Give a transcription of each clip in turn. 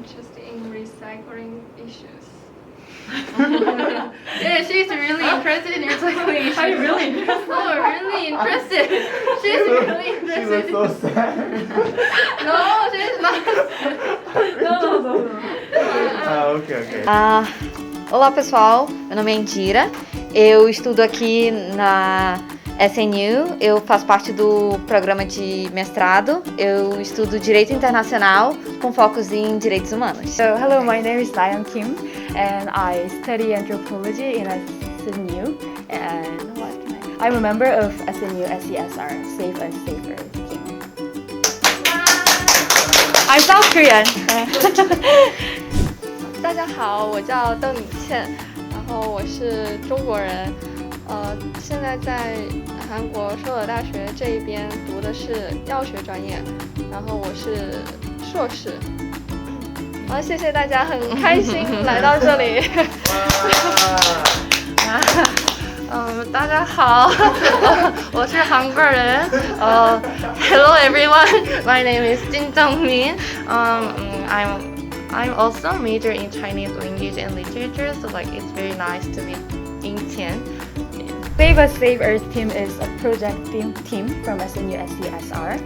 interested in recycling issues. Yeah, she's really interested in recycling issues. Are you really interested? Oh, really interested. She's really She interested. looks so sad. No, she's not. No. Ah, ok. Olá pessoal, meu nome é Indira, eu estudo aqui na SNU, eu faço parte do programa de mestrado, eu estudo Direito Internacional com focos em Direitos Humanos. So, hello, my name is Dayan Kim, and I study anthropology in SNU. And what can I'm a member of SNU SESR, Safe and Safer team. I'm South Korean. 大家好，我叫邓敏倩，然后我是中国人，现在在韩国首尔大学这一边读的是药学专业，然后我是硕士。好，谢谢大家，很开心来到这里。大家好，我是韩国人。Hello everyone, my name is Jin Jung-min. I'm also major in Chinese language and literature, so like it's very nice to meet Ying Tian. Save Us Save Earth team is a project team from SNU SESR.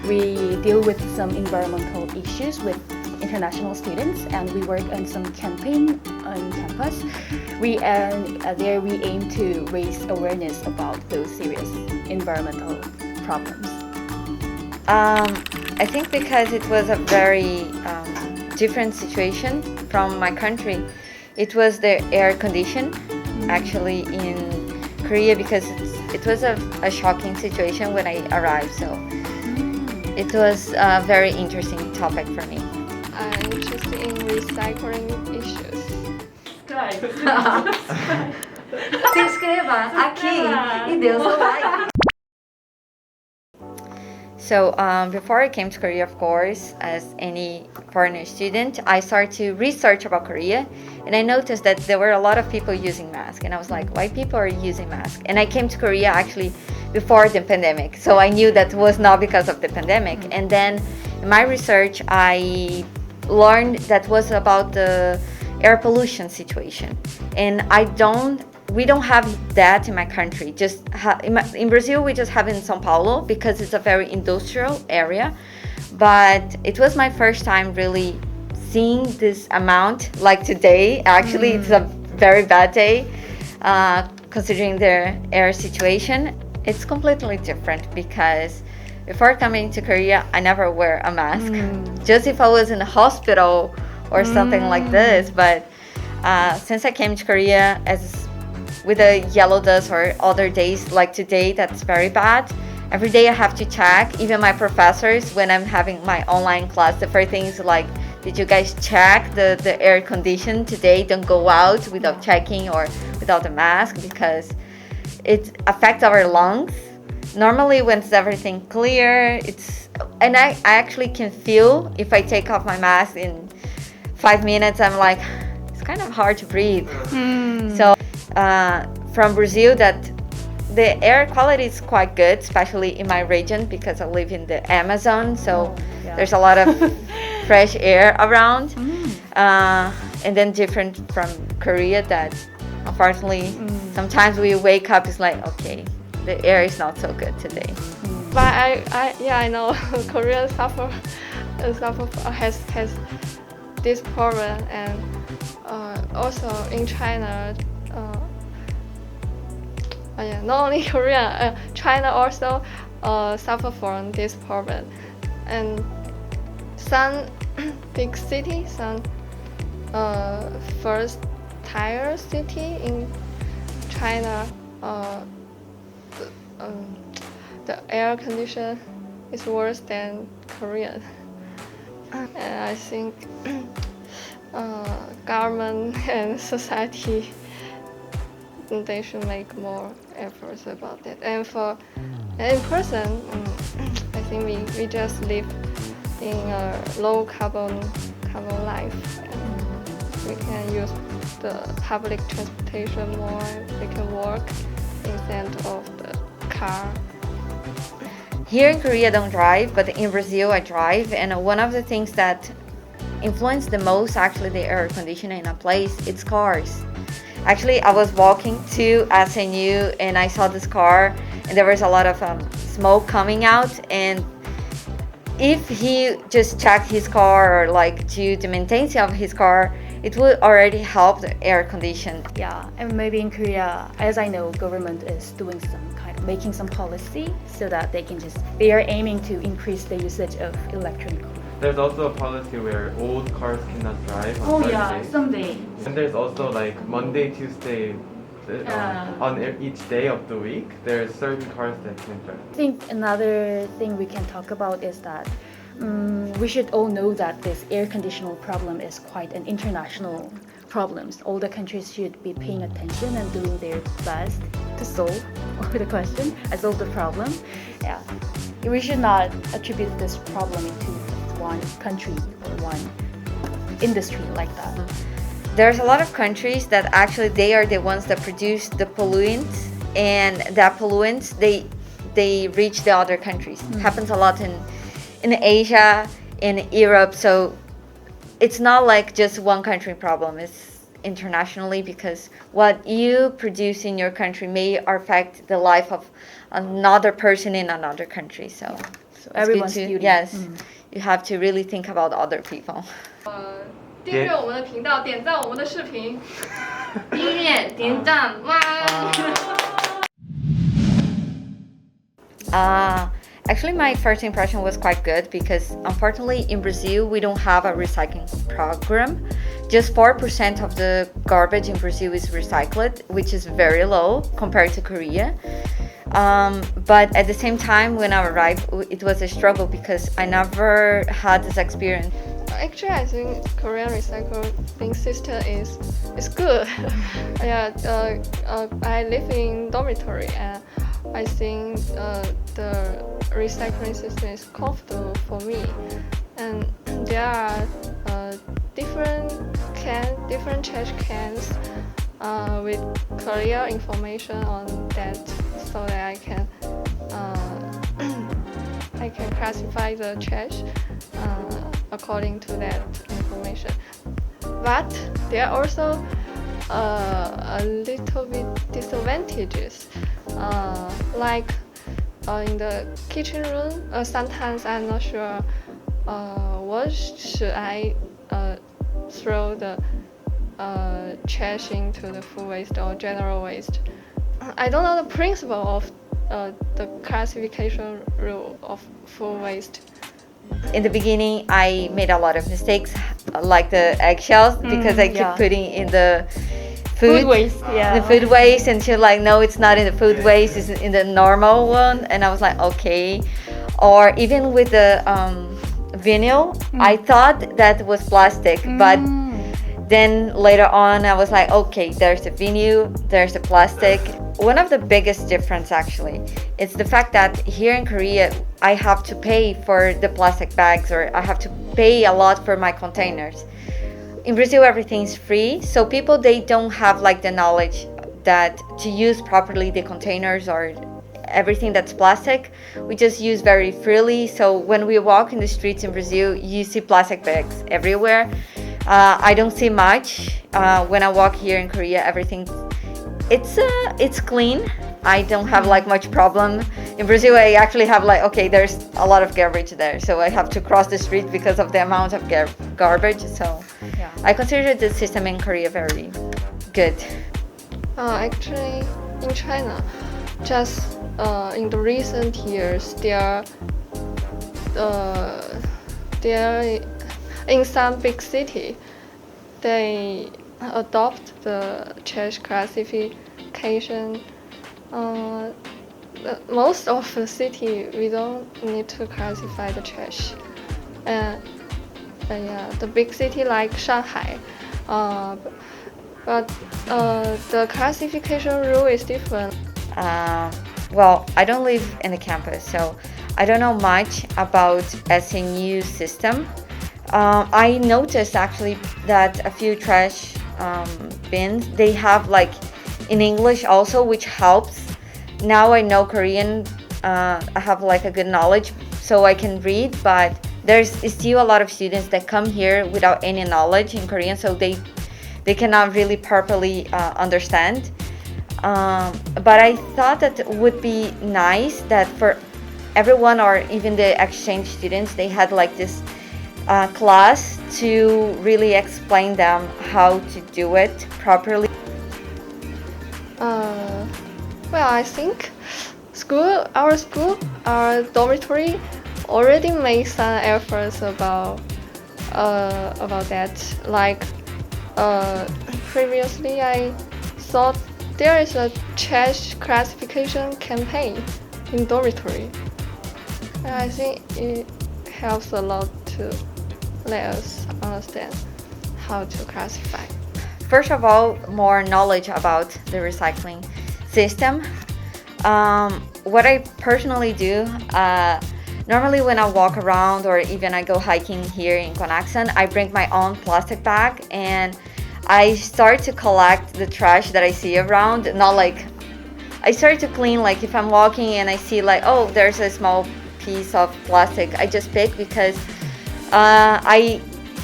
We deal with some environmental issues with international students, and we work on some campaign on campus. There we aim to raise awareness about those serious environmental problems. I think because it was a very different situation from my country. It was the air condition actually in Korea, because it was a shocking situation when I arrived, so it was a very interesting topic for me. I'm interested in recycling issues. Se inscreva aqui e dê o seu like. So before I came to Korea, of course, as any foreigner student, I started to research about Korea, and I noticed that there were a lot of people using masks, and I was like, why people are using masks? And I came to Korea actually before the pandemic, so I knew that was not because of the pandemic. And then in my research, I learned that was about the air pollution situation, and we don't have that in my country. In Brazil, we just have it in São Paulo because it's a very industrial area. But it was my first time really seeing this amount like today. Actually, it's a very bad day considering the air situation. It's completely different because before coming to Korea, I never wear a mask. Just if I was in a hospital or something like this. But since I came to Korea with the yellow dust or other days like today, that's very bad. Every day I have to check. Even my professors, when I'm having my online class, the first thing is like, did you guys check the air condition today? Don't go out without checking or without a mask, because it affects our lungs. Normally when it's everything clear, and I actually can feel if I take off my mask in 5 minutes, I'm like, it's kind of hard to breathe. So from Brazil, that the air quality is quite good, especially in my region because I live in the Amazon, so there's a lot of fresh air around. And then different from Korea, that unfortunately sometimes we wake up, it's like, okay, the air is not so good today. But I know Korea has this problem, and also in China. Not only Korea, China also suffer from this problem, and some big cities, some first tier city in China, the air condition is worse than Korean, and I think government and society, they should make more efforts about that. And for in person, I think we just live in a low carbon life, and we can use the public transportation more. We can walk instead of the car. Here in Korea, I don't drive, but in Brazil, I drive. And one of the things that influence the most actually the air conditioner in a place, it's cars. Actually, I was walking to SNU and I saw this car and there was a lot of smoke coming out, and if he just checked his car or like to the maintenance of his car, it would already help the air condition. Yeah, and maybe in Korea, as I know, government is doing some kind of making some policy so that they are aiming to increase the usage of electric cars. There's also a policy where old cars cannot drive on certain days. someday. And there's also like Monday, Tuesday, on each day of the week, there's certain cars that can drive. I think another thing we can talk about is that we should all know that this air conditioner problem is quite an international problem. All the countries should be paying attention and doing their best to solve the question, solve the problem. Yeah, we should not attribute this problem into one country or one industry like that. There's a lot of countries that actually they are the ones that produce the pollutants, and that pollutants they reach the other countries. Happens a lot in Asia, in Europe, so it's not like just one country problem. It's internationally, because what you produce in your country may affect the life of another person in another country. So it's good everyone's to- duty. Yes, you have to really think about other people. 订阅我们的频道，点赞我们的视频，订阅点赞哇！ Actually, my first impression was quite good because unfortunately in Brazil we don't have a recycling program. Just 4% of the garbage in Brazil is recycled, which is very low compared to Korea. But at the same time, when I arrived, it was a struggle because I never had this experience. Actually, I think Korean recycling system is good. Yeah, I live in dormitory and I think the recycling system is comfortable for me. And there are different trash cans with clear information on that, so that I can classify the trash according to that information. But there are also a little bit disadvantages, like in the kitchen room. Sometimes I'm not sure what should I throw the trash into the food waste or general waste. I don't know the principle of the classification rule of food waste. In the beginning, I made a lot of mistakes, like the eggshells, because I keep putting in the food waste, yeah. the food waste, and she's like, no, it's not in the food waste, it's in the normal one. And I was like, okay. Or even with the vinyl, I thought that was plastic, but then later on I was like, okay, there's the vinyl, there's the plastic. One of the biggest difference actually is the fact that here in Korea I have to pay for the plastic bags, or I have to pay a lot for my containers. In Brazil everything's free, so people, they don't have like the knowledge that to use properly the containers or everything that's plastic. We just use very freely, so when we walk in the streets in Brazil you see plastic bags everywhere. I don't see much when I walk here in Korea. Everything it's clean. I don't have like much problem. In Brazil I actually have like, okay, there's a lot of garbage there, so I have to cross the street because of the amount of garbage. So I consider the system in Korea very good. Actually, in China, just in the recent years, there in some big city, they adopt the trash classification. Most of the city, we don't need to classify the trash. The big city like Shanghai, but the classification rule is different. Well, I don't live in the campus, so I don't know much about SNU system. I noticed actually that a few trash bins, they have like in English also, which helps. Now I know Korean, I have like a good knowledge, so I can read, but there's still a lot of students that come here without any knowledge in Korean, so they cannot really properly understand. But I thought that it would be nice that for everyone, or even the exchange students, they had like this class to really explain them how to do it properly. Well, I think our dormitory already made some efforts about that. Like previously, I thought there is a trash classification campaign in dormitory. And I think it helps a lot to let us understand how to classify. First of all, more knowledge about the recycling system. What I personally do, normally when I walk around or even I go hiking here in Gwanaksan, I bring my own plastic bag and I start to collect the trash that I see around. Not like, I start to clean, like if I'm walking and I see like, oh, there's a small piece of plastic, I just pick, because I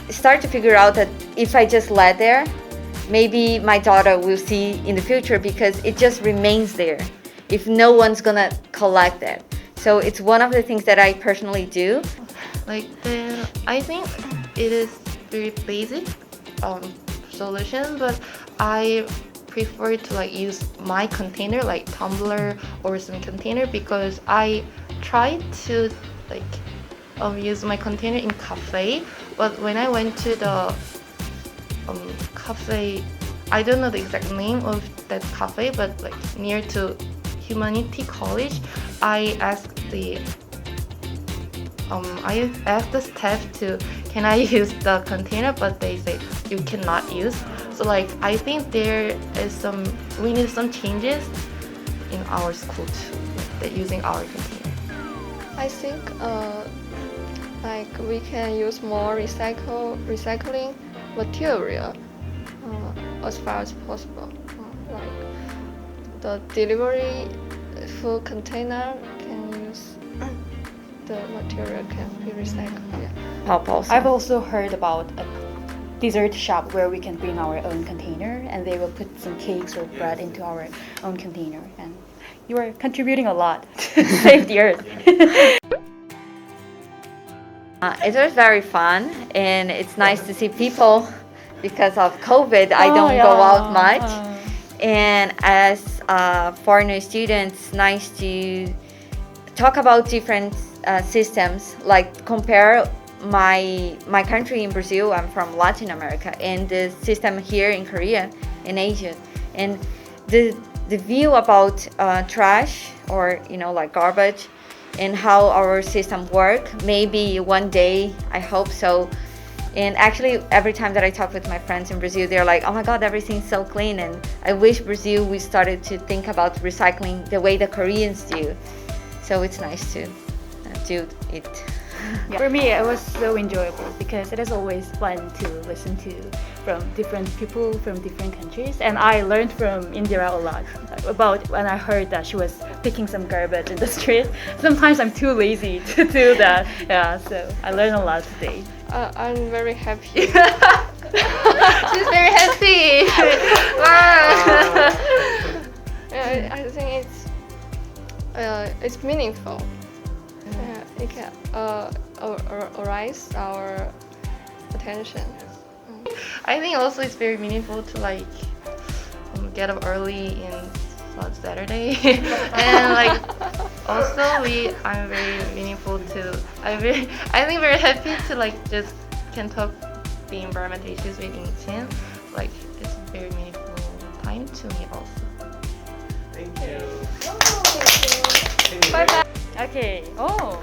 start to figure out that if I just let there, maybe my daughter will see in the future, because it just remains there if no one's gonna collect it. So it's one of the things that I personally do. I think it is very basic solution, but I prefer to use my container, like tumbler or some container, because I tried to use my container in cafe, but when I went to the cafe, I don't know the exact name of that cafe, but near to Humanity College, I asked the staff to, can I use the container, but they say you cannot use. So I think we need some changes in our school too, using our container. I think we can use more recycling material as far as possible. The delivery food container can use the material can be recycled. Yeah. I've also heard about a dessert shop where we can bring our own container and they will put some cakes or bread into our own container. And you are contributing a lot to save the earth. It was very fun, and it's nice to see people. Because of COVID, I don't go out much. And as foreigner students, nice to talk about different systems, like compare my country in Brazil. I'm from Latin America, and the system here in Korea, in Asia, and the view about trash or garbage, and how our system work. Maybe one day, I hope so. And actually, every time that I talk with my friends in Brazil, they're like, oh my God, everything's so clean. And I wish Brazil, we started to think about recycling the way the Koreans do. So it's nice to do it. Yeah. For me, it was so enjoyable because it is always fun to listen to from different people from different countries. And I learned from Indira a lot about when I heard that she was picking some garbage in the street. Sometimes I'm too lazy to do that. Yeah, so I learned a lot today. I'm very happy. She's very happy. Wow. I think it's meaningful. It can arise our attention. I think also it's very meaningful to get up early in Saturday, and also I'm very meaningful to. I think very happy to just can talk the environmental issues with Incheon. It's a very meaningful time to me also. Thank you. Bye bye. Okay. Oh.